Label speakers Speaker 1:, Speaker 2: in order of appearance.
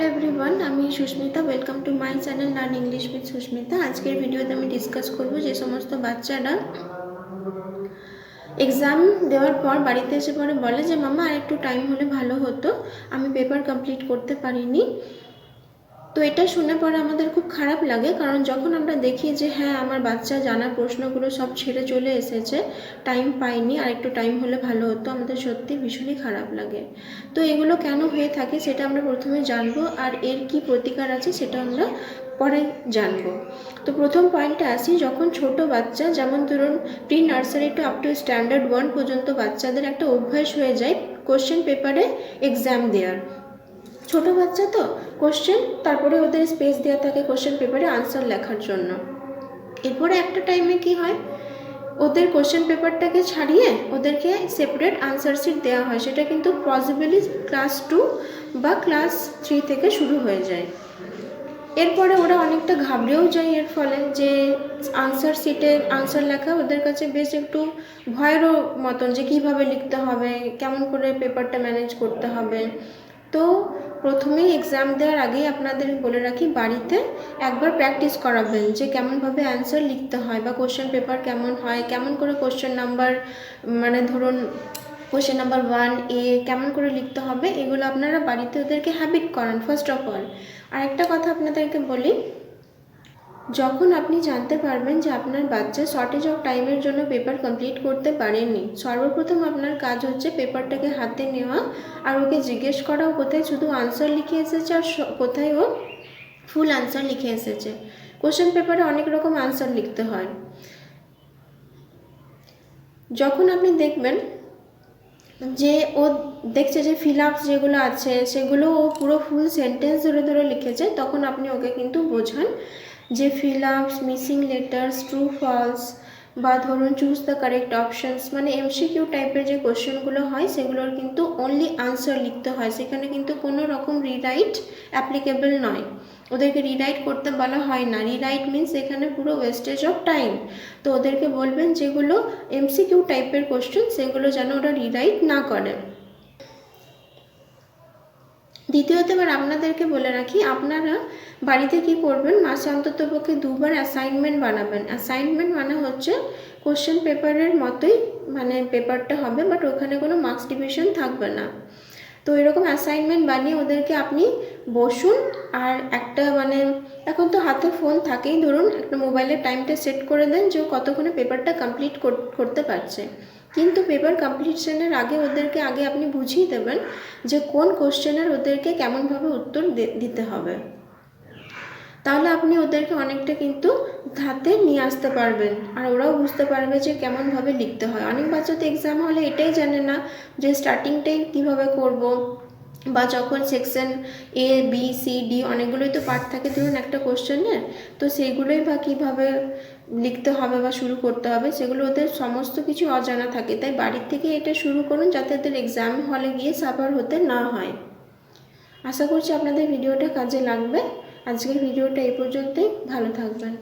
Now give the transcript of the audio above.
Speaker 1: Hello everyone आमी Sushmita welcome to my channel learn English with Sushmita. आज के भिडियोते आमी डिसकास करब जे समस्त बाच्चारा एग्जाम देওয়ার পর বাড়িতে এসে পরে বলে যে মামা আর একটু টাইম হলে ভালো হতো, আমি পেপার কমপ্লিট করতে পারিনি। তো এটা শুনে পরে আমাদের খুব খারাপ লাগে, কারণ যখন আমরা দেখি যে হ্যাঁ আমার বাচ্চা জানা প্রশ্নগুলো সব ছেড়ে চলে এসেছে, টাইম পাইনি, আর একটু টাইম হলে ভালো হতো, আমাদের সত্যি ভীষণই খারাপ লাগে। তো এগুলো কেন হয়ে থাকে সেটা আমরা প্রথমে জানবো, আর এর কি প্রতিকার আছে সেটা আমরা পরে জানবো। তো প্রথম পয়েন্টে আসি, যখন ছোট বাচ্চা, যেমন ধরুন pre nursery two up to standard 1 পর্যন্ত বাচ্চাদের একটা অভ্যাস হয়ে যায় কোশ্চেন পেপারে এক্সাম দেওয়ার। ছোট বাচ্চা তো কোশ্চেন, তারপরে ওদের স্পেস দেওয়া থাকে কোশ্চেন পেপারে আনসার লেখার জন্য। এরপরে একটা টাইমে কি হয়, ওদের কোশ্চেন পেপারটাকে ছাড়িয়ে ওদেরকে সেপারেট আনসার শিট দেওয়া হয়। সেটা কিন্তু পসিবলি ক্লাস 2 বা ক্লাস 3 থেকে শুরু হয়ে যায়। এরপরে ওরা অনেকটা ঘাবড়েও যায় এর ফলে, যে আনসার শিটে আনসার লেখা ওদের কাছে বেশ একটু ভয়েরও মতন, যে কীভাবে লিখতে হবে, কেমন করে পেপারটা ম্যানেজ করতে হবে। তো প্রথমেই এক্সাম দেওয়ার আগেই আপনাদের বলে রাখি, বাড়িতে একবার প্র্যাকটিস করাবেন যে কেমনভাবে অ্যান্সার লিখতে হয় বা কোশ্চেন পেপার কেমন হয়, কেমন করে কোশ্চেন নাম্বার, মানে ধরুন কোশ্চেন নাম্বার 1A কেমন করে লিখতে হবে, এগুলো আপনারা বাড়িতে ওদেরকে হ্যাবিট করান ফার্স্ট অফ অল। আর একটা কথা আপনাদেরকে বলি, যখন আপনি জানতে পারবেন যে আপনার বাচ্চা শর্টেজ অফ টাইমের জন্য পেপার কমপ্লিট করতে পারেননি, সর্বপ্রথম আপনার কাজ হচ্ছে পেপারটাকে হাতে নেওয়া আর ওকে জিজ্ঞেস করা ও কোথায় শুধু আনসার লিখে এসেছে আর কোথায় ও ফুল আনসার লিখে এসেছে। কোশ্চেন পেপারে অনেক রকম আনসার লিখতে হয়। যখন আপনি দেখবেন যে ও দেখছে যে ফিল আপস যেগুলো আছে সেগুলো ও পুরো ফুল সেন্টেন্স ধরে ধরে লিখেছে, তখন আপনি ওকে কিন্তু বোঝান যে ফিল আপস, মিসিং লেটার্স, ট্রু ফলস, বা ধরুন চুজ দ্য কারেক্ট অপশানস, মানে এমসিকিউ টাইপের যে কোশ্চেনগুলো হয় সেগুলোর কিন্তু অনলি আনসার লিখতে হয়। সেখানে কিন্তু কোনো রকম রিরাইট অ্যাপ্লিকেবল নয়, ওদেরকে রিরাইট করতে বলা হয় না। রিরাইট মিনস এখানে পুরো ওয়েস্টেজ অফ টাইম। তো ওদেরকে বলবেন যেগুলো এমসিকিউ টাইপের কোশ্চেন সেগুলো যেন ওরা রিরাইট না করে। দ্বিতীয়ত এবার আপনাদেরকে বলে রাখি, আপনারা বাড়িতে কি করবেন, মাসে অন্ততপক্ষে 2বার অ্যাসাইনমেন্ট বানাবেন। অ্যাসাইনমেন্ট মানে হচ্ছে কোশ্চেন পেপারের মতোই, মানে পেপারটা হবে বাট ওখানে কোনো মার্কস ডিভিশন থাকবে না। তো এরকম অ্যাসাইনমেন্ট বানিয়ে ওদেরকে আপনি বসুন, আর একটা মানে এখন তো হাতে ফোন থাকেই, ধরুন একটা মোবাইলের টাইমটা সেট করে দেন যে কতক্ষণে পেপারটা কমপ্লিট করতে পারছে। কিন্তু পেপার কমপ্লিশনের আগে ওদেরকে আগে আপনি বুঝিয়ে দেবেন যে কোন কোশ্চেনের ওদেরকে কেমনভাবে উত্তর দিতে হবে। তাহলে আপনি ওদেরকে অনেকটা কিন্তু হাতে নিয়ে আসতে পারবেন, আর ওরাও বুঝতে পারবে যে কেমনভাবে লিখতে হয়। অনেক বাচ্চা তো এক্সাম হলে এটাই জানে না যে স্টার্টিংটাই কীভাবে করব, বা যখন section A B C D অনেকগুলোই তো পার্ট থাকে ধরুন একটা কোশ্চেনের, তো সেইগুলোই বা কীভাবে লিখতে হবে বা শুরু করতে হবে সেগুলো ওদের সমস্ত কিছু অজানা থাকে। তাই বাড়ির থেকে এটা শুরু করুন যাতে ওদের এক্সাম হলে গিয়ে সাফার হতে না হয়। আশা করছি আপনাদের ভিডিওটা কাজে লাগবে। আজকের ভিডিওটা এই পর্যন্তই, ভালো থাকবেন।